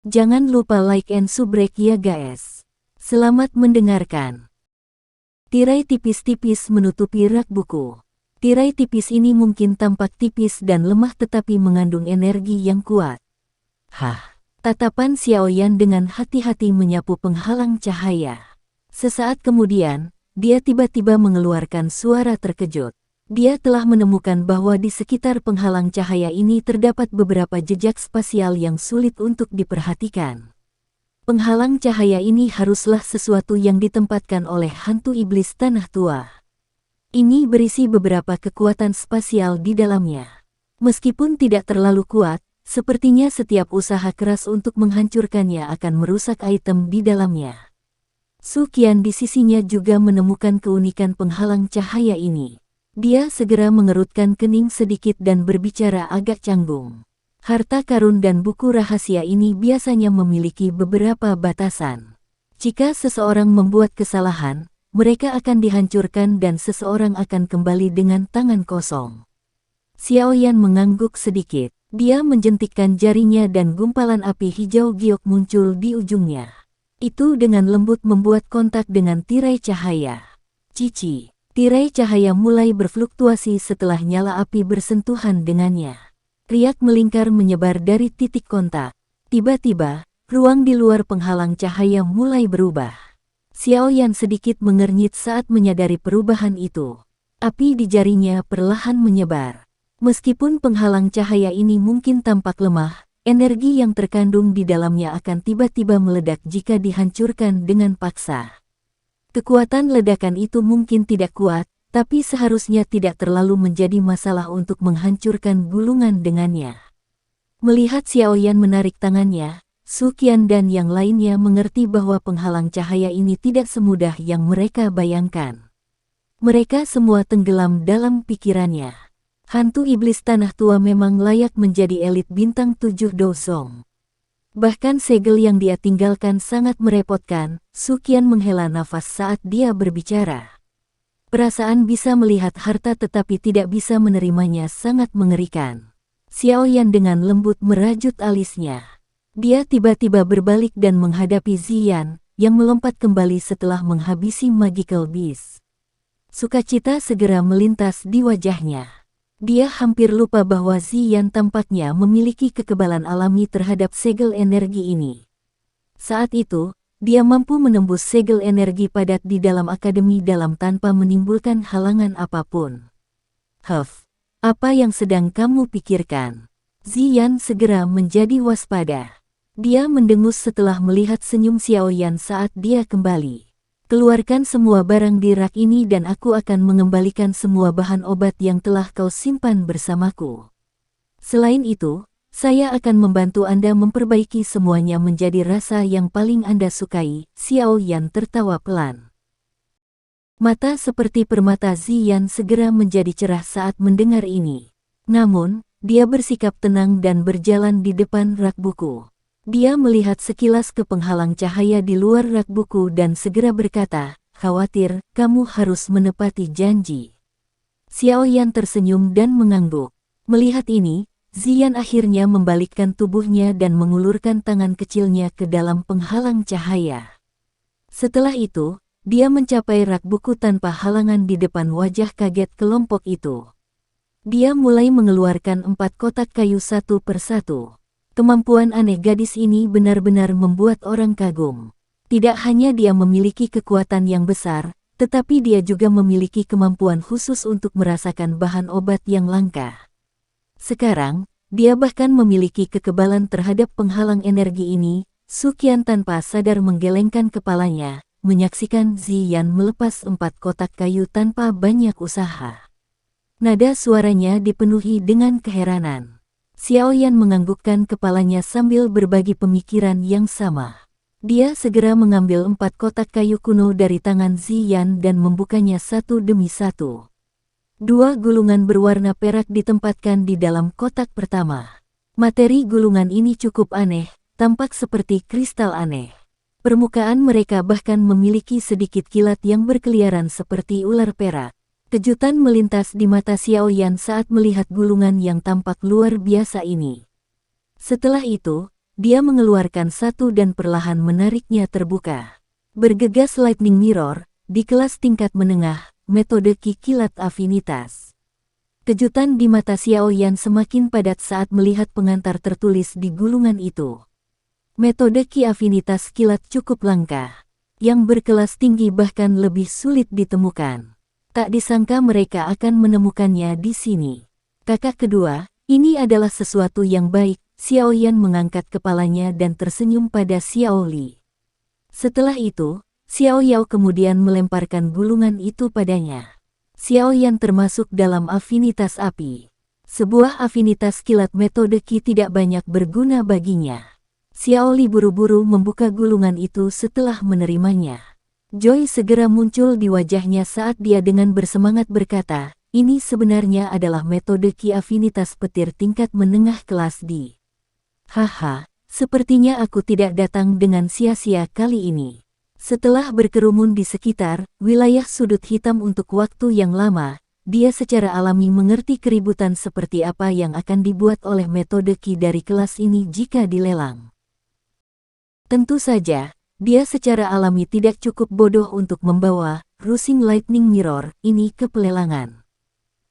Jangan lupa like and subrek ya guys. Selamat mendengarkan. Tirai tipis-tipis menutupi rak buku. Tirai tipis ini mungkin tampak tipis dan lemah tetapi mengandung energi yang kuat. Hah! Tatapan Xiaoyan dengan hati-hati menyapu penghalang cahaya. Sesaat kemudian, dia tiba-tiba mengeluarkan suara terkejut. Dia telah menemukan bahwa di sekitar penghalang cahaya ini terdapat beberapa jejak spasial yang sulit untuk diperhatikan. Penghalang cahaya ini haruslah sesuatu yang ditempatkan oleh hantu iblis tanah tua. Ini berisi beberapa kekuatan spasial di dalamnya. Meskipun tidak terlalu kuat, sepertinya setiap usaha keras untuk menghancurkannya akan merusak item di dalamnya. Su Qian di sisinya juga menemukan keunikan penghalang cahaya ini. Dia segera mengerutkan kening sedikit dan berbicara agak canggung. Harta karun dan buku rahasia ini biasanya memiliki beberapa batasan. Jika seseorang membuat kesalahan, mereka akan dihancurkan dan seseorang akan kembali dengan tangan kosong. Xiaoyan mengangguk sedikit. Dia menjentikkan jarinya dan gumpalan api hijau giok muncul di ujungnya. Itu dengan lembut membuat kontak dengan tirai cahaya. Cici. Tirai cahaya mulai berfluktuasi setelah nyala api bersentuhan dengannya. Riak melingkar menyebar dari titik kontak. Tiba-tiba, ruang di luar penghalang cahaya mulai berubah. Xiaoyan sedikit mengernyit saat menyadari perubahan itu. Api di jarinya perlahan menyebar. Meskipun penghalang cahaya ini mungkin tampak lemah, energi yang terkandung di dalamnya akan tiba-tiba meledak jika dihancurkan dengan paksa. Kekuatan ledakan itu mungkin tidak kuat, tapi seharusnya tidak terlalu menjadi masalah untuk menghancurkan gulungan dengannya. Melihat Xiaoyan menarik tangannya, Su Qian dan yang lainnya mengerti bahwa penghalang cahaya ini tidak semudah yang mereka bayangkan. Mereka semua tenggelam dalam pikirannya. Hantu iblis tanah tua memang layak menjadi elit bintang 7 Dosong. Bahkan segel yang dia tinggalkan sangat merepotkan. Su Qian menghela nafas saat dia berbicara. Perasaan bisa melihat harta tetapi tidak bisa menerimanya sangat mengerikan. Xiaoyan dengan lembut merajut alisnya. Dia tiba-tiba berbalik dan menghadapi Ziyan, yang melompat kembali setelah menghabisi Magical Beast. Sukacita segera melintas di wajahnya. Dia hampir lupa bahwa Ziyan tampaknya memiliki kekebalan alami terhadap segel energi ini. Saat itu, dia mampu menembus segel energi padat di dalam akademi dalam tanpa menimbulkan halangan apapun. Huff, apa yang sedang kamu pikirkan? Ziyan segera menjadi waspada. Dia mendengus setelah melihat senyum Xiaoyan saat dia kembali. Keluarkan semua barang di rak ini dan aku akan mengembalikan semua bahan obat yang telah kau simpan bersamaku. Selain itu, saya akan membantu Anda memperbaiki semuanya menjadi rasa yang paling Anda sukai. Xiaoyan tertawa pelan. Mata seperti permata Ziyan segera menjadi cerah saat mendengar ini. Namun, dia bersikap tenang dan berjalan di depan rak buku. Dia melihat sekilas ke penghalang cahaya di luar rak buku dan segera berkata, "Khawatir, kamu harus menepati janji." Xiaoyan tersenyum dan mengangguk. Melihat ini, Ziyan akhirnya membalikkan tubuhnya dan mengulurkan tangan kecilnya ke dalam penghalang cahaya. Setelah itu, dia mencapai rak buku tanpa halangan di depan wajah kaget kelompok itu. Dia mulai mengeluarkan 4 kotak kayu satu persatu. Kemampuan aneh gadis ini benar-benar membuat orang kagum. Tidak hanya dia memiliki kekuatan yang besar, tetapi dia juga memiliki kemampuan khusus untuk merasakan bahan obat yang langka. Sekarang, dia bahkan memiliki kekebalan terhadap penghalang energi ini. Su Qian tanpa sadar menggelengkan kepalanya, menyaksikan Ziyan melepas 4 kotak kayu tanpa banyak usaha. Nada suaranya dipenuhi dengan keheranan. Xiaoyan menganggukkan kepalanya sambil berbagi pemikiran yang sama. Dia segera mengambil 4 kotak kayu kuno dari tangan Ziyan dan membukanya satu demi satu. 2 gulungan berwarna perak ditempatkan di dalam kotak pertama. Materi gulungan ini cukup aneh, tampak seperti kristal aneh. Permukaan mereka bahkan memiliki sedikit kilat yang berkeliaran seperti ular perak. Kejutan melintas di mata Xiaoyan saat melihat gulungan yang tampak luar biasa ini. Setelah itu, dia mengeluarkan satu dan perlahan menariknya terbuka. Bergegas Lightning Mirror, di kelas tingkat menengah, metode Ki Kilat Afinitas. Kejutan di mata Xiao Yan semakin padat saat melihat pengantar tertulis di gulungan itu. Metode Ki Afinitas Kilat cukup langka, yang berkelas tinggi bahkan lebih sulit ditemukan. Tak disangka mereka akan menemukannya di sini. Kakak kedua, ini adalah sesuatu yang baik. Xiao Yan mengangkat kepalanya dan tersenyum pada Xiao Li. Setelah itu, Xiao Yao kemudian melemparkan gulungan itu padanya. Xiao Yan termasuk dalam afinitas api. Sebuah afinitas kilat metode Ki tidak banyak berguna baginya. Xiao Li buru-buru membuka gulungan itu setelah menerimanya. Joy segera muncul di wajahnya saat dia dengan bersemangat berkata, ini sebenarnya adalah metode Ki afinitas petir tingkat menengah kelas D. Haha, sepertinya aku tidak datang dengan sia-sia kali ini. Setelah berkerumun di sekitar wilayah sudut hitam untuk waktu yang lama, dia secara alami mengerti keributan seperti apa yang akan dibuat oleh metode Ki dari kelas ini jika dilelang. Tentu saja, dia secara alami tidak cukup bodoh untuk membawa Rushing Lightning Mirror ini ke pelelangan.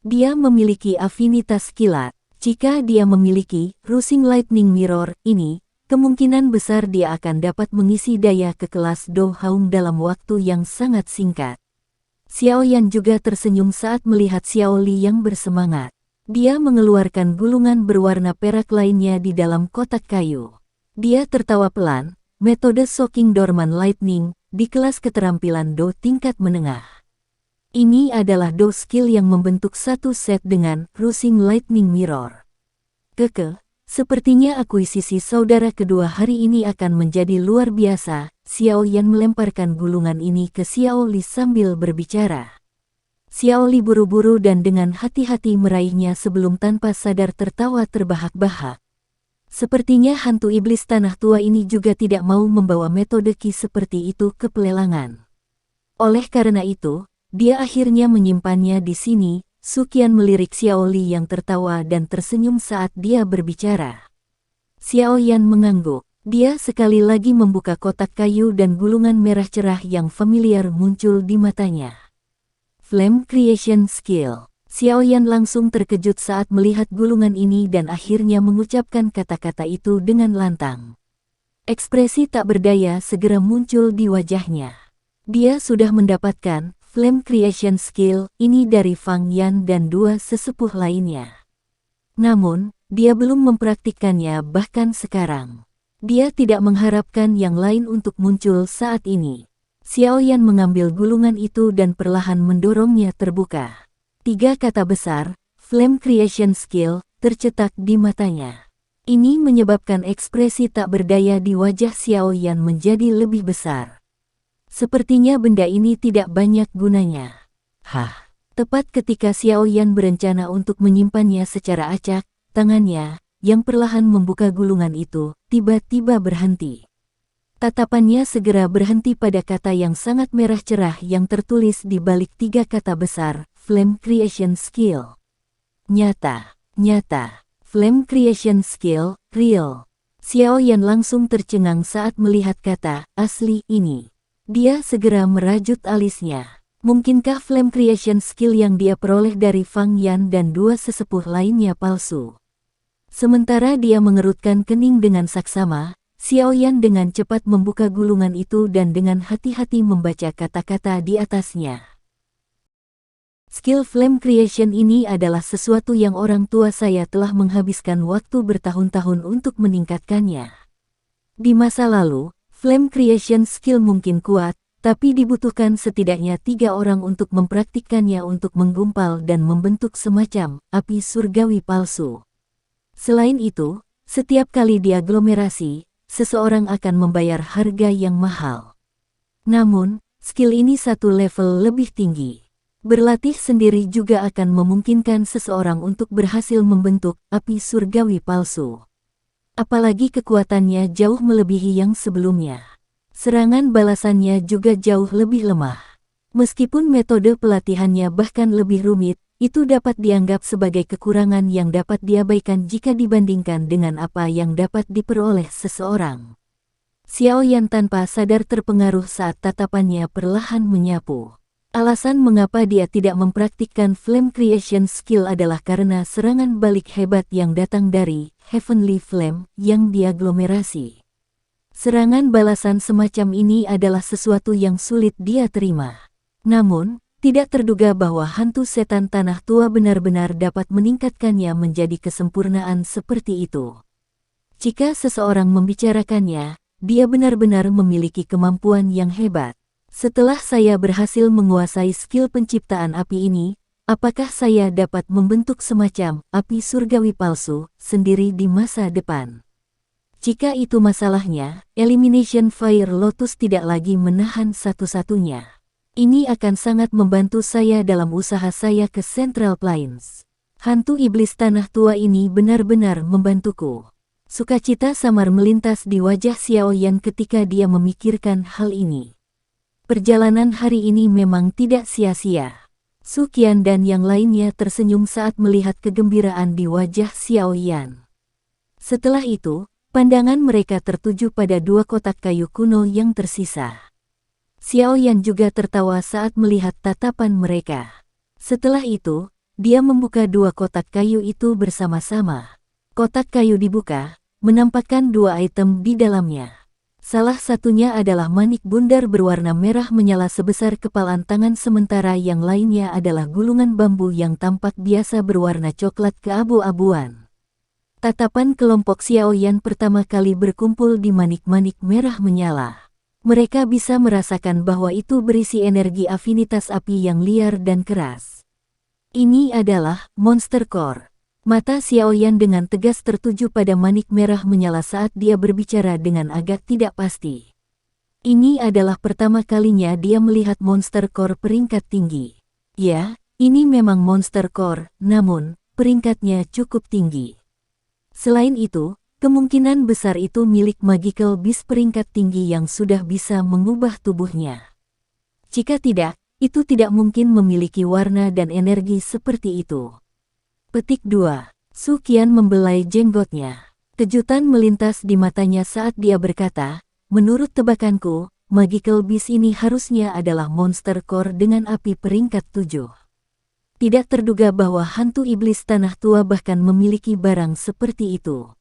Dia memiliki afinitas kilat. Jika dia memiliki Rushing Lightning Mirror ini, kemungkinan besar dia akan dapat mengisi daya ke kelas Do Haung dalam waktu yang sangat singkat. Xiao Yan juga tersenyum saat melihat Xiao Li yang bersemangat. Dia mengeluarkan gulungan berwarna perak lainnya di dalam kotak kayu. Dia tertawa pelan. Metode Shocking Dorman Lightning, di kelas keterampilan Do tingkat menengah. Ini adalah Do skill yang membentuk satu set dengan Rushing Lightning Mirror. Sepertinya akuisisi saudara kedua hari ini akan menjadi luar biasa. Xiao Yan melemparkan gulungan ini ke Xiao Li sambil berbicara. Xiao Li buru-buru dan dengan hati-hati meraihnya sebelum tanpa sadar tertawa terbahak-bahak. Sepertinya hantu iblis tanah tua ini juga tidak mau membawa metode Ki seperti itu ke pelelangan. Oleh karena itu, dia akhirnya menyimpannya di sini. Sukian melirik Xiao Li yang tertawa dan tersenyum saat dia berbicara. Xiao Yan mengangguk. Dia sekali lagi membuka kotak kayu dan gulungan merah cerah yang familiar muncul di matanya. Flame Creation Skill. Xiao Yan langsung terkejut saat melihat gulungan ini dan akhirnya mengucapkan kata-kata itu dengan lantang. Ekspresi tak berdaya segera muncul di wajahnya. Dia sudah mendapatkan Flame Creation Skill ini dari Fang Yan dan dua sesepuh lainnya. Namun, dia belum mempraktikkannya bahkan sekarang. Dia tidak mengharapkan yang lain untuk muncul saat ini. Xiao Yan mengambil gulungan itu dan perlahan mendorongnya terbuka. 3 kata besar, Flame Creation Skill, tercetak di matanya. Ini menyebabkan ekspresi tak berdaya di wajah Xiao Yan menjadi lebih besar. Sepertinya benda ini tidak banyak gunanya. Tepat ketika Xiao Yan berencana untuk menyimpannya secara acak, tangannya, yang perlahan membuka gulungan itu, tiba-tiba berhenti. Tatapannya segera berhenti pada kata yang sangat merah cerah yang tertulis di balik 3 kata besar, Flame Creation Skill. Nyata. Flame Creation Skill, real. Xiao Yan langsung tercengang saat melihat kata asli ini. Dia segera merajut alisnya. Mungkinkah Flame Creation Skill yang dia peroleh dari Fang Yan dan dua sesepuh lainnya palsu? Sementara dia mengerutkan kening dengan saksama, Xiao Yan dengan cepat membuka gulungan itu dan dengan hati-hati membaca kata-kata di atasnya. Skill Flame Creation ini adalah sesuatu yang orang tua saya telah menghabiskan waktu bertahun-tahun untuk meningkatkannya. Di masa lalu, Flame Creation Skill mungkin kuat, tapi dibutuhkan setidaknya 3 orang untuk mempraktikkannya untuk menggumpal dan membentuk semacam api surgawi palsu. Selain itu, setiap kali diaglomerasi, seseorang akan membayar harga yang mahal. Namun, skill ini satu level lebih tinggi. Berlatih sendiri juga akan memungkinkan seseorang untuk berhasil membentuk api surgawi palsu. Apalagi kekuatannya jauh melebihi yang sebelumnya. Serangan balasannya juga jauh lebih lemah. Meskipun metode pelatihannya bahkan lebih rumit, itu dapat dianggap sebagai kekurangan yang dapat diabaikan jika dibandingkan dengan apa yang dapat diperoleh seseorang. Xiao Yan tanpa sadar terpengaruh saat tatapannya perlahan menyapu. Alasan mengapa dia tidak mempraktikkan Flame Creation Skill adalah karena serangan balik hebat yang datang dari Heavenly Flame yang diaglomerasi. Serangan balasan semacam ini adalah sesuatu yang sulit dia terima. Namun, tidak terduga bahwa hantu setan tanah tua benar-benar dapat meningkatkannya menjadi kesempurnaan seperti itu. Jika seseorang membicarakannya, dia benar-benar memiliki kemampuan yang hebat. Setelah saya berhasil menguasai skill penciptaan api ini, apakah saya dapat membentuk semacam api surgawi palsu sendiri di masa depan? Jika itu masalahnya, Elimination Fire Lotus tidak lagi menahan satu-satunya. Ini akan sangat membantu saya dalam usaha saya ke Central Plains. Hantu iblis tanah tua ini benar-benar membantuku. Sukacita samar melintas di wajah Xiao Yan ketika dia memikirkan hal ini. Perjalanan hari ini memang tidak sia-sia. Su Qian dan yang lainnya tersenyum saat melihat kegembiraan di wajah Xiao Yan. Setelah itu, pandangan mereka tertuju pada dua kotak kayu kuno yang tersisa. Xiao Yan juga tertawa saat melihat tatapan mereka. Setelah itu, dia membuka dua kotak kayu itu bersama-sama. Kotak kayu dibuka, menampakkan dua item di dalamnya. Salah satunya adalah manik bundar berwarna merah menyala sebesar kepalan tangan sementara yang lainnya adalah gulungan bambu yang tampak biasa berwarna coklat keabu-abuan. Tatapan kelompok Xiao Yan pertama kali berkumpul di manik-manik merah menyala. Mereka bisa merasakan bahwa itu berisi energi afinitas api yang liar dan keras. Ini adalah Monster Core. Mata Xiao Yan dengan tegas tertuju pada manik merah menyala saat dia berbicara dengan agak tidak pasti. Ini adalah pertama kalinya dia melihat Monster Core peringkat tinggi. Ya, ini memang Monster Core, namun peringkatnya cukup tinggi. Selain itu, kemungkinan besar itu milik Magical Beast peringkat tinggi yang sudah bisa mengubah tubuhnya. Jika tidak, itu tidak mungkin memiliki warna dan energi seperti itu. Petik 2. Su Qian membelai jenggotnya. Kejutan melintas di matanya saat dia berkata, menurut tebakanku, Magical Beast ini harusnya adalah Monster Core dengan api peringkat 7. Tidak terduga bahwa hantu iblis tanah tua bahkan memiliki barang seperti itu.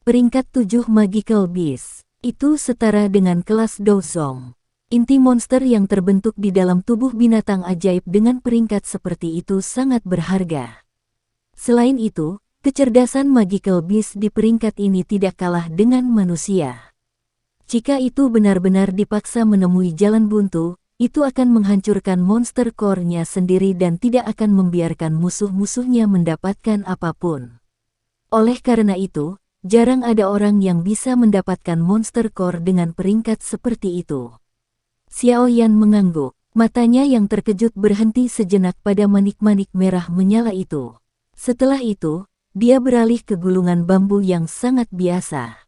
Peringkat 7 Magical Beast, itu setara dengan kelas Dozong. Inti monster yang terbentuk di dalam tubuh binatang ajaib dengan peringkat seperti itu sangat berharga. Selain itu, kecerdasan Magical Beast di peringkat ini tidak kalah dengan manusia. Jika itu benar-benar dipaksa menemui jalan buntu, itu akan menghancurkan monster core-nya sendiri dan tidak akan membiarkan musuh-musuhnya mendapatkan apapun. Oleh karena itu, jarang ada orang yang bisa mendapatkan Monster Core dengan peringkat seperti itu. Xiao Yan mengangguk, matanya yang terkejut berhenti sejenak pada manik-manik merah menyala itu. Setelah itu, dia beralih ke gulungan bambu yang sangat biasa.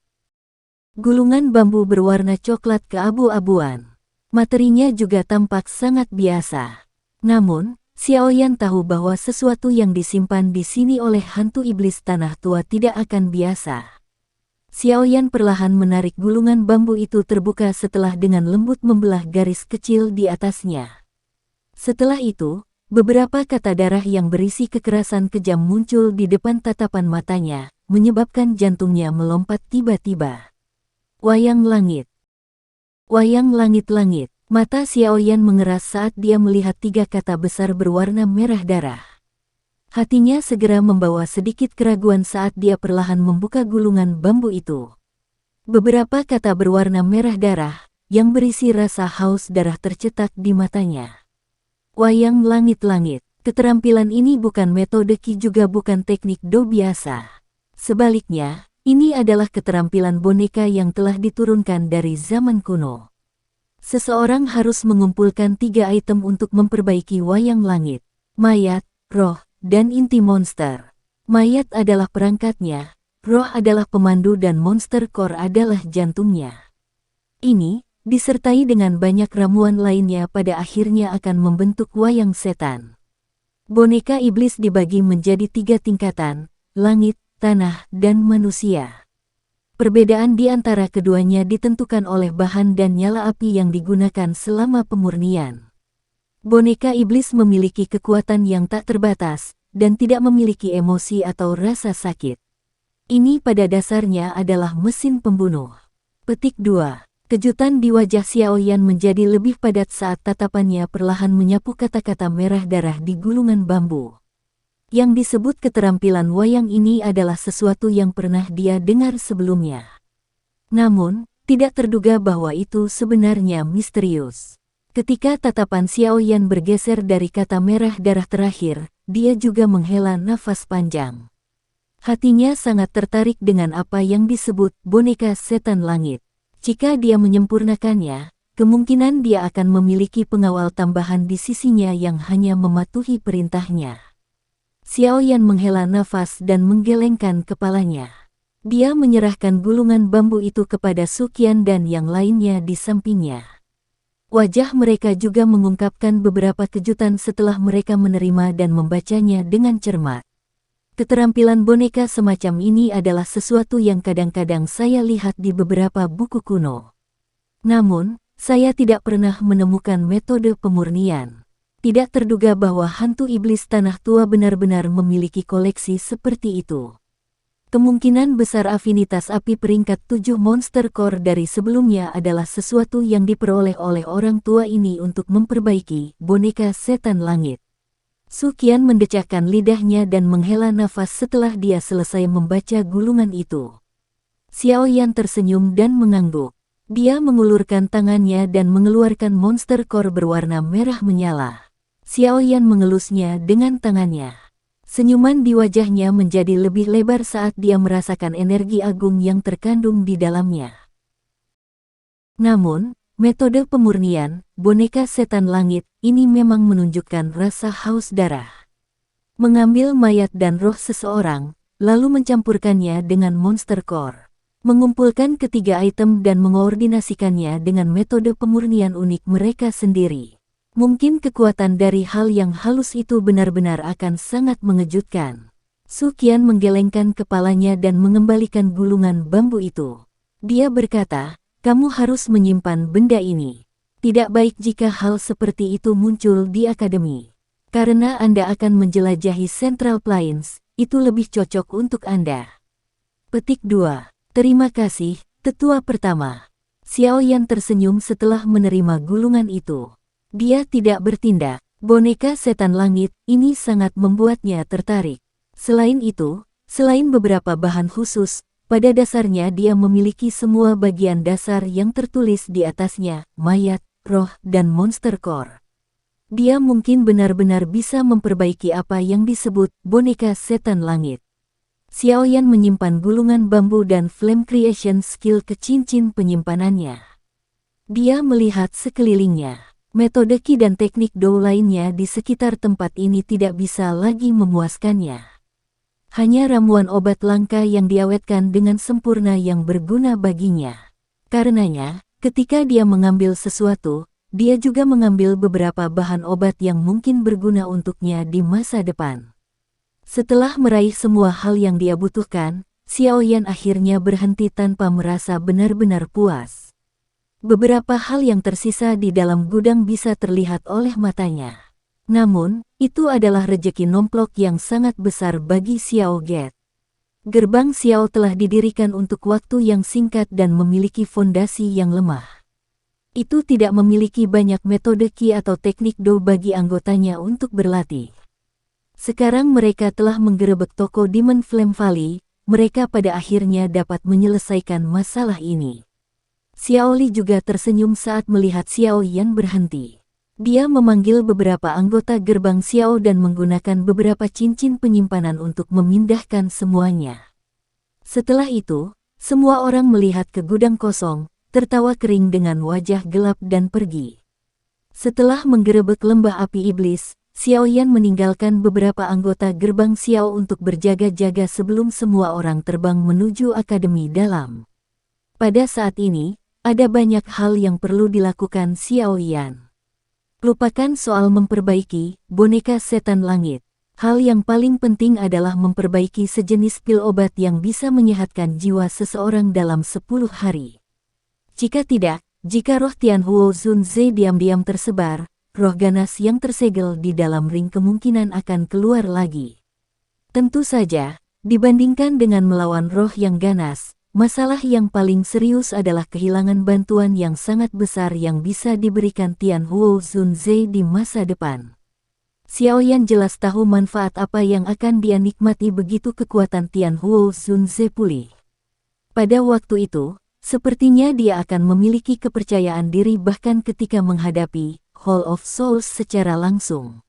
Gulungan bambu berwarna coklat keabu-abuan. Materinya juga tampak sangat biasa. Namun, Xiao Yan tahu bahwa sesuatu yang disimpan di sini oleh hantu iblis tanah tua tidak akan biasa. Xiao Yan perlahan menarik gulungan bambu itu terbuka setelah dengan lembut membelah garis kecil di atasnya. Setelah itu, beberapa kata darah yang berisi kekerasan kejam muncul di depan tatapan matanya, menyebabkan jantungnya melompat tiba-tiba. Wayang langit. Wayang langit-langit. Mata Xiao Yan mengeras saat dia melihat 3 kata besar berwarna merah darah. Hatinya segera membawa sedikit keraguan saat dia perlahan membuka gulungan bambu itu. Beberapa kata berwarna merah darah, yang berisi rasa haus darah tercetak di matanya. Wayang langit-langit. Keterampilan ini bukan metode Qi juga bukan teknik Do biasa. Sebaliknya, ini adalah keterampilan boneka yang telah diturunkan dari zaman kuno. Seseorang harus mengumpulkan 3 item untuk memperbaiki wayang langit. Mayat, roh, dan inti monster. Mayat adalah perangkatnya, roh adalah pemandu dan monster core adalah jantungnya. Ini, disertai dengan banyak ramuan lainnya pada akhirnya akan membentuk wayang setan. Boneka iblis dibagi menjadi 3 tingkatan, langit, tanah, dan manusia. Perbedaan di antara keduanya ditentukan oleh bahan dan nyala api yang digunakan selama pemurnian. Boneka iblis memiliki kekuatan yang tak terbatas, dan tidak memiliki emosi atau rasa sakit. Ini pada dasarnya adalah mesin pembunuh. Petik 2. Kejutan di wajah Xiaoyan menjadi lebih padat saat tatapannya perlahan menyapu kata-kata merah darah di gulungan bambu. Yang disebut keterampilan wayang ini adalah sesuatu yang pernah dia dengar sebelumnya. Namun, tidak terduga bahwa itu sebenarnya misterius. Ketika tatapan Xiaoyan bergeser dari kata merah darah terakhir, dia juga menghela nafas panjang. Hatinya sangat tertarik dengan apa yang disebut boneka setan langit. Jika dia menyempurnakannya, kemungkinan dia akan memiliki pengawal tambahan di sisinya yang hanya mematuhi perintahnya. Xiaoyan menghela nafas dan menggelengkan kepalanya. Dia menyerahkan gulungan bambu itu kepada Suqian dan yang lainnya di sampingnya. Wajah mereka juga mengungkapkan beberapa kejutan setelah mereka menerima dan membacanya dengan cermat. Keterampilan boneka semacam ini adalah sesuatu yang kadang-kadang saya lihat di beberapa buku kuno. Namun, saya tidak pernah menemukan metode pemurnian. Tidak terduga bahwa hantu iblis tanah tua benar-benar memiliki koleksi seperti itu. Kemungkinan besar afinitas api peringkat 7 Monster Core dari sebelumnya adalah sesuatu yang diperoleh oleh orang tua ini untuk memperbaiki boneka setan langit. Suqian mendecakkan lidahnya dan menghela nafas setelah dia selesai membaca gulungan itu. Xiaoyan tersenyum dan mengangguk. Dia mengulurkan tangannya dan mengeluarkan monster core berwarna merah menyala. Xiaoyan mengelusnya dengan tangannya. Senyuman di wajahnya menjadi lebih lebar saat dia merasakan energi agung yang terkandung di dalamnya. Namun, metode pemurnian, boneka setan langit, ini memang menunjukkan rasa haus darah. Mengambil mayat dan roh seseorang, lalu mencampurkannya dengan monster core. Mengumpulkan ketiga item dan mengoordinasikannya dengan metode pemurnian unik mereka sendiri. Mungkin kekuatan dari hal yang halus itu benar-benar akan sangat mengejutkan. Suqian menggelengkan kepalanya dan mengembalikan gulungan bambu itu. Dia berkata, "Kamu harus menyimpan benda ini. Tidak baik jika hal seperti itu muncul di akademi. Karena Anda akan menjelajahi Central Plains, itu lebih cocok untuk Anda." Petik 2. Terima kasih, tetua pertama. Xiaoyan tersenyum setelah menerima gulungan itu. Dia tidak bertindak. Boneka setan langit ini sangat membuatnya tertarik. Selain itu, selain beberapa bahan khusus, pada dasarnya dia memiliki semua bagian dasar yang tertulis di atasnya, mayat, roh, dan monster core. Dia mungkin benar-benar bisa memperbaiki apa yang disebut boneka setan langit. Xiaoyan menyimpan gulungan bambu dan flame creation skill ke cincin penyimpanannya. Dia melihat sekelilingnya. Metode Qi dan teknik Dou lainnya di sekitar tempat ini tidak bisa lagi memuaskannya. Hanya ramuan obat langka yang diawetkan dengan sempurna yang berguna baginya. Karenanya, ketika dia mengambil sesuatu, dia juga mengambil beberapa bahan obat yang mungkin berguna untuknya di masa depan. Setelah meraih semua hal yang dia butuhkan, Xiaoyan akhirnya berhenti tanpa merasa benar-benar puas. Beberapa hal yang tersisa di dalam gudang bisa terlihat oleh matanya. Namun, itu adalah rejeki nomplok yang sangat besar bagi Xiao Get. Gerbang Xiao telah didirikan untuk waktu yang singkat dan memiliki fondasi yang lemah. Itu tidak memiliki banyak metode Qi atau teknik Dou bagi anggotanya untuk berlatih. Sekarang mereka telah menggerebek toko Demon Flame Valley, mereka pada akhirnya dapat menyelesaikan masalah ini. Xiao Li juga tersenyum saat melihat Xiao Yan berhenti. Dia memanggil beberapa anggota gerbang Xiao dan menggunakan beberapa cincin penyimpanan untuk memindahkan semuanya. Setelah itu, semua orang melihat ke gudang kosong, tertawa kering dengan wajah gelap dan pergi. Setelah menggerebek lembah api iblis, Xiaoyan meninggalkan beberapa anggota gerbang Xiao untuk berjaga-jaga sebelum semua orang terbang menuju akademi dalam. Pada saat ini, ada banyak hal yang perlu dilakukan Xiao Yan. Lupakan soal memperbaiki boneka setan langit. Hal yang paling penting adalah memperbaiki sejenis pil obat yang bisa menyehatkan jiwa seseorang dalam 10 hari. Jika tidak, jika roh Tianhuo Zunze diam-diam tersebar, roh ganas yang tersegel di dalam ring kemungkinan akan keluar lagi. Tentu saja, dibandingkan dengan melawan roh yang ganas, masalah yang paling serius adalah kehilangan bantuan yang sangat besar yang bisa diberikan Tianhuo Zunze di masa depan. Xiao Yan jelas tahu manfaat apa yang akan dia nikmati begitu kekuatan Tianhuo Zunze pulih. Pada waktu itu, sepertinya dia akan memiliki kepercayaan diri bahkan ketika menghadapi Hall of Souls secara langsung.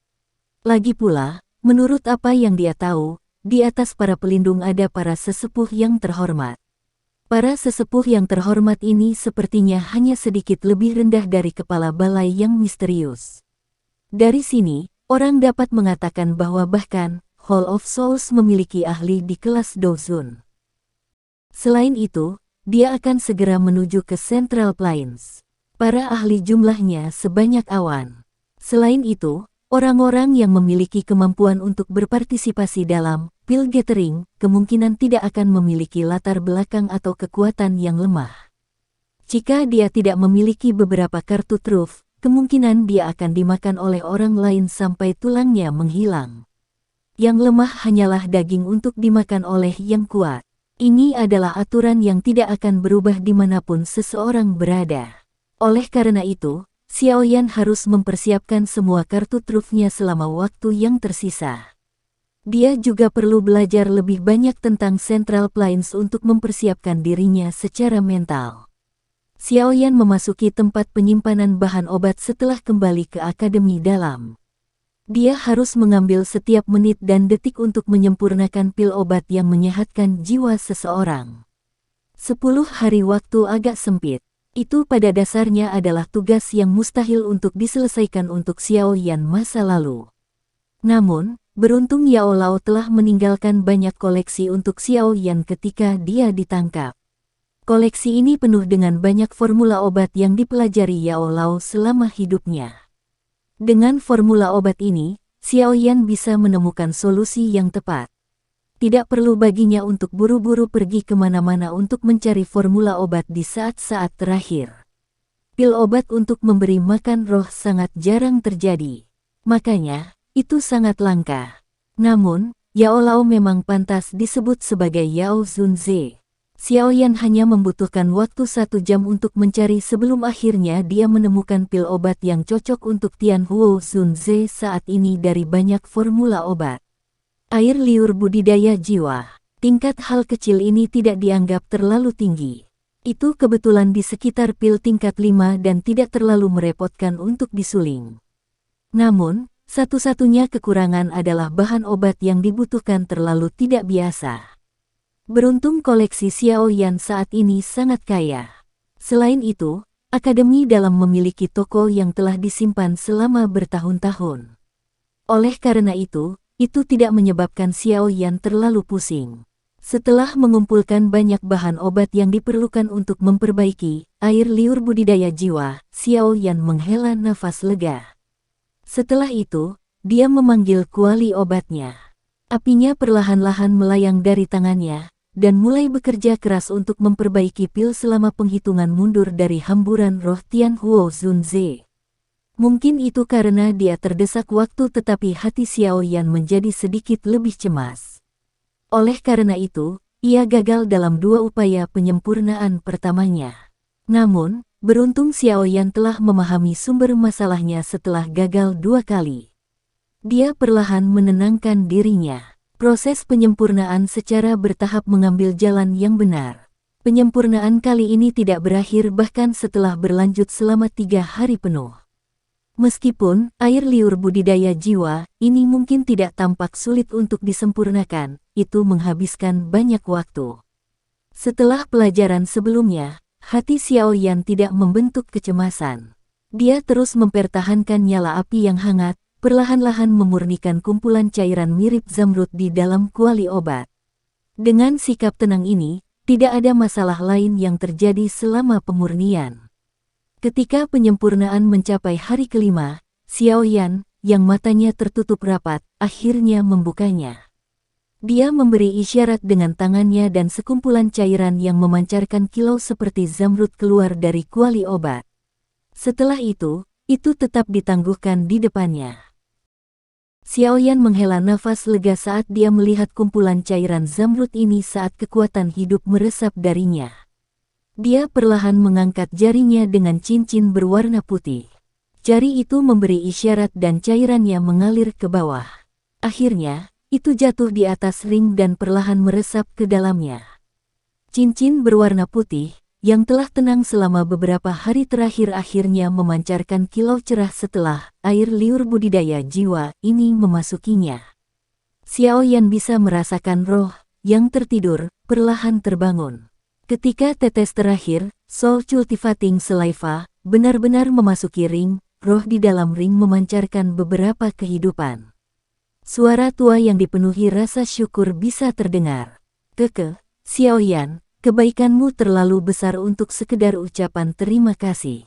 Lagi pula, menurut apa yang dia tahu, di atas para pelindung ada para sesepuh yang terhormat. Para sesepuh yang terhormat ini sepertinya hanya sedikit lebih rendah dari kepala balai yang misterius. Dari sini, orang dapat mengatakan bahwa bahkan Hall of Souls memiliki ahli di kelas Dozun. Selain itu, dia akan segera menuju ke Central Plains. Para ahli jumlahnya sebanyak awan. Selain itu, orang-orang yang memiliki kemampuan untuk berpartisipasi dalam Pil Gathering kemungkinan tidak akan memiliki latar belakang atau kekuatan yang lemah. Jika dia tidak memiliki beberapa kartu truf, kemungkinan dia akan dimakan oleh orang lain sampai tulangnya menghilang. Yang lemah hanyalah daging untuk dimakan oleh yang kuat. Ini adalah aturan yang tidak akan berubah dimanapun seseorang berada. Oleh karena itu, Xiao Yan harus mempersiapkan semua kartu trufnya selama waktu yang tersisa. Dia juga perlu belajar lebih banyak tentang Central Plains untuk mempersiapkan dirinya secara mental. Xiao Yan memasuki tempat penyimpanan bahan obat setelah kembali ke Akademi Dalam. Dia harus mengambil setiap menit dan detik untuk menyempurnakan pil obat yang menyehatkan jiwa seseorang. 10 hari waktu agak sempit. Itu pada dasarnya adalah tugas yang mustahil untuk diselesaikan untuk Xiao Yan masa lalu. Namun, beruntung Yao Lao telah meninggalkan banyak koleksi untuk Xiao Yan ketika dia ditangkap. Koleksi ini penuh dengan banyak formula obat yang dipelajari Yao Lao selama hidupnya. Dengan formula obat ini, Xiao Yan bisa menemukan solusi yang tepat. Tidak perlu baginya untuk buru-buru pergi kemana-mana untuk mencari formula obat di saat-saat terakhir. Pil obat untuk memberi makan roh sangat jarang terjadi. Makanya, itu sangat langka. Namun, Yao Lao memang pantas disebut sebagai Yao Zunze. Xiao Yan hanya membutuhkan waktu 1 jam untuk mencari sebelum akhirnya dia menemukan pil obat yang cocok untuk Tianhuo Zunze saat ini dari banyak formula obat. Air liur budidaya jiwa. Tingkat hal kecil ini tidak dianggap terlalu tinggi. Itu kebetulan di sekitar pil tingkat 5 dan tidak terlalu merepotkan untuk disuling. Namun, satu-satunya kekurangan adalah bahan obat yang dibutuhkan terlalu tidak biasa. Beruntung koleksi Xiao Yan saat ini sangat kaya. Selain itu, Akademi Dalam memiliki toko yang telah disimpan selama bertahun-tahun. Oleh karena itu tidak menyebabkan Xiao Yan terlalu pusing. Setelah mengumpulkan banyak bahan obat yang diperlukan untuk memperbaiki air liur budidaya jiwa, Xiao Yan menghela nafas lega. Setelah itu, dia memanggil kuali obatnya. Apinya perlahan-lahan melayang dari tangannya, dan mulai bekerja keras untuk memperbaiki pil selama penghitungan mundur dari hamburan roh Tianhuo Zunze. Mungkin itu karena dia terdesak waktu tetapi hati Xiao Yan menjadi sedikit lebih cemas. Oleh karena itu, ia gagal dalam 2 upaya penyempurnaan pertamanya. Namun, beruntung Xiao Yan telah memahami sumber masalahnya setelah gagal 2 kali. Dia perlahan menenangkan dirinya. Proses penyempurnaan secara bertahap mengambil jalan yang benar. Penyempurnaan kali ini tidak berakhir bahkan setelah berlanjut selama 3 hari penuh. Meskipun air liur budidaya jiwa ini mungkin tidak tampak sulit untuk disempurnakan, itu menghabiskan banyak waktu. Setelah pelajaran sebelumnya, hati Xiao Yan tidak membentuk kecemasan. Dia terus mempertahankan nyala api yang hangat, perlahan-lahan memurnikan kumpulan cairan mirip zamrud di dalam kuali obat. Dengan sikap tenang ini, Tidak ada masalah lain yang terjadi selama pemurnian. Ketika penyempurnaan mencapai hari kelima, Xiao Yan, yang matanya tertutup rapat, akhirnya membukanya. Dia memberi isyarat dengan tangannya dan sekumpulan cairan yang memancarkan kilau seperti zamrud keluar dari kuali obat. Setelah itu tetap ditangguhkan di depannya. Xiao Yan menghela nafas lega saat dia melihat kumpulan cairan zamrud ini saat kekuatan hidup meresap darinya. Dia perlahan mengangkat jarinya dengan cincin berwarna putih. Jari itu memberi isyarat dan cairannya mengalir ke bawah. Akhirnya, itu jatuh di atas ring dan perlahan meresap ke dalamnya. Cincin berwarna putih, yang telah tenang selama beberapa hari terakhir akhirnya memancarkan kilau cerah setelah air liur budidaya jiwa ini memasukinya. Xiao Yan bisa merasakan roh yang tertidur perlahan terbangun. Ketika tetes terakhir, Soul Cultivating Saliva, benar-benar memasuki ring, roh di dalam ring memancarkan beberapa kehidupan. Suara tua yang dipenuhi rasa syukur bisa terdengar. Xiao Yan, kebaikanmu terlalu besar untuk sekedar ucapan terima kasih.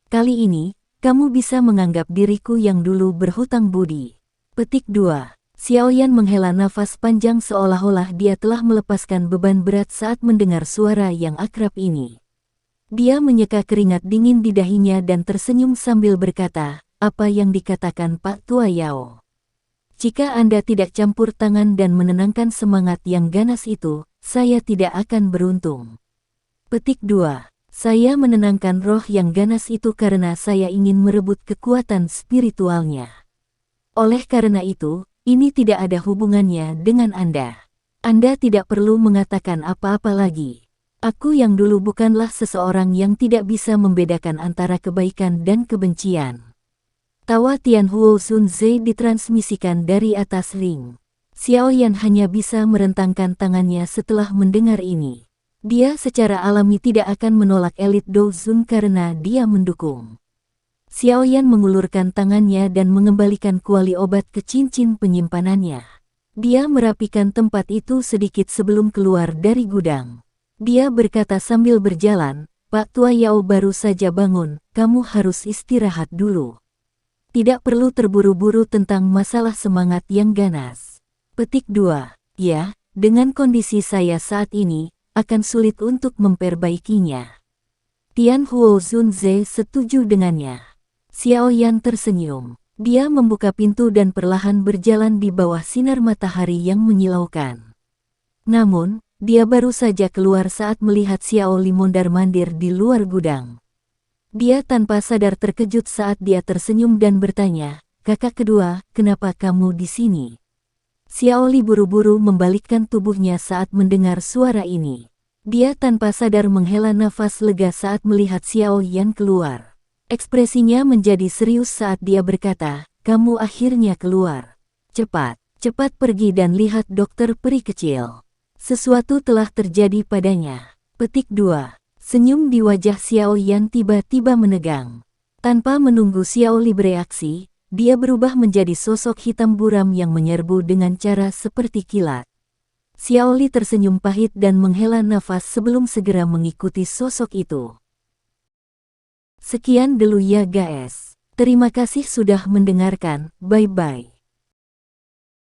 Kali ini, kamu bisa menganggap diriku yang dulu berhutang budi. Petik 2. Xiao Yan menghela nafas panjang seolah-olah dia telah melepaskan beban berat saat mendengar suara yang akrab ini. Dia menyeka keringat dingin di dahinya dan tersenyum sambil berkata, apa yang dikatakan Pak Tua Yao? Jika Anda tidak campur tangan dan menenangkan semangat yang ganas itu, saya tidak akan beruntung. Petik 2. Saya menenangkan roh yang ganas itu karena saya ingin merebut kekuatan spiritualnya. Oleh karena itu, ini tidak ada hubungannya dengan Anda. Anda tidak perlu mengatakan apa-apa lagi. Aku yang dulu bukanlah seseorang yang tidak bisa membedakan antara kebaikan dan kebencian. Tawa Tianhuo Zunze ditransmisikan dari atas ring. Xiao Yan hanya bisa merentangkan tangannya setelah mendengar ini. Dia secara alami tidak akan menolak elit Douzun karena dia mendukung. Xiao Yan mengulurkan tangannya dan mengembalikan kuali obat ke cincin penyimpanannya. Dia merapikan tempat itu sedikit sebelum keluar dari gudang. Dia berkata sambil berjalan, Pak Tua Yao baru saja bangun, kamu harus istirahat dulu. Tidak perlu terburu-buru tentang masalah semangat yang ganas. Petik 2. Ya, dengan kondisi saya saat ini, akan sulit untuk memperbaikinya. Tianhuo Zunze setuju dengannya. Xiao Yan tersenyum. Dia membuka pintu dan perlahan berjalan di bawah sinar matahari yang menyilaukan. Namun, dia baru saja keluar saat melihat Xiao Li mondar-mandir di luar gudang. Dia tanpa sadar terkejut saat dia tersenyum dan bertanya, kakak kedua, kenapa kamu di sini? Xiao Li buru-buru membalikkan tubuhnya saat mendengar suara ini. Dia tanpa sadar menghela nafas lega saat melihat Xiao Yan keluar. Ekspresinya menjadi serius saat dia berkata, kamu akhirnya keluar. Cepat pergi dan lihat dokter peri kecil. Sesuatu telah terjadi padanya. Petik 2. Senyum di wajah Xiao Yan tiba-tiba menegang. Tanpa menunggu Xiao Li bereaksi, dia berubah menjadi sosok hitam buram yang menyerbu dengan cara seperti kilat. Xiao Li tersenyum pahit dan menghela nafas sebelum segera mengikuti sosok itu. Sekian dulu ya guys. Terima kasih sudah mendengarkan, bye-bye.